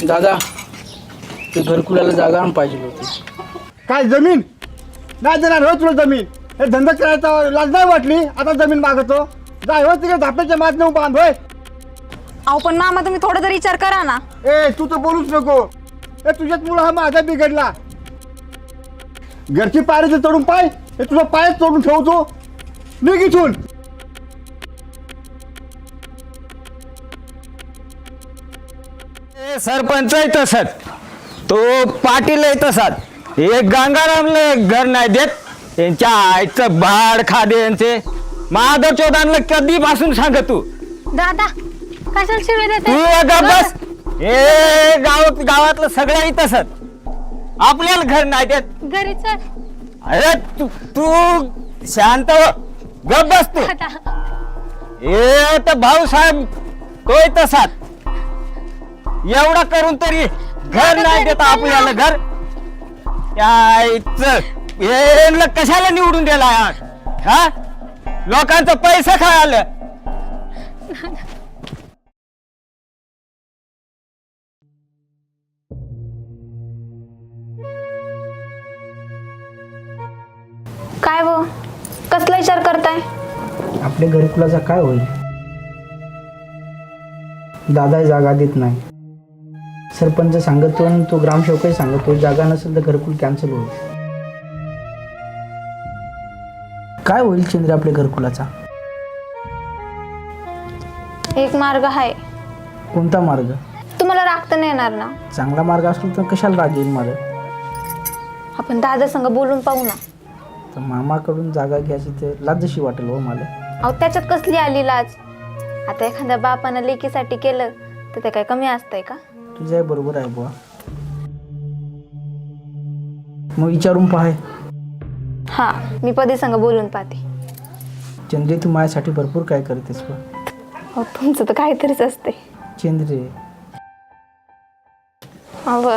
दादा ते घरकुलाला जागा आणून पाहिजे होती. काय जमीन नाही देणार हो तुला जमीन? हे धंदा करायचा लाज नाही वाटली? आता जमीन मागतो जाय हो तिकडे धाप्याच्या मात नेऊन बांध होय. अहो पण मामा तुम्ही थोडा तरी विचार करा ना. ए तू तर बोलूच नको. ए तुझ्याच मुळे हा माझा बिघडला. घरची पायरीचं चढून पाय हे तुझा पायच चढून ठेवतो. निघ इथून. सरपंच आहे तसंच, तो पाटील आहे तसाच. हे गंगारामला घर नाही देत, त्यांच्या आईचं भाड खादे यांचे. माधव चौदानला कधीपासून सांग तू दादा कशाला शिवाय देते? तू अगं बस. हे गावातलं सगळ्यांनी तसंच, आपल्याला घर नाही देत. घरी चल. अरे तू शांत हो, गप बस तू. हे तर भाऊसाहेब तोय तसाच, एवढा करून तरी घर नाही देत आपल्याला घर. यायचं कशाला निवडून दिला यार? हा लोकांचा पैसा खायला. काय वो कसला विचार करताय? आपल्या घरकुलाचा काय होईल? दादा जागा देत नाही. सरपंच सांगतो आणि तो ग्रामसेवकही सांगतो जागा नसेल तर घरकुल कॅन्सल होईल. काय होईल चंद्र आपल्या घरकुलाचा? एक मार्ग आहे. कोणता मार्ग? तुम्हाला राग तर नाही येणार ना? चांगला मार्ग असलो तर कशाला राग येईल मला? आपण दादा संग बोलून पाहू ना. तर मामाकडून जागा घ्यायची तर लाज जशी वाटेल हो मला. अहो त्याच्यात कसली आली लाज? आता एखाद्या बापानं लेकीसाठी केलं तर ते काय कमी असतंय का? तुझ्या बरोबर आहे बुवा. मग विचारून पाहाय. हा मी पदी संग बोलून पाहते. चंद्रे तू माझ्यासाठी भरपूर काय करतेस बा. अहो तुमचं तर काहीतरीच असते. चंद्रे अहो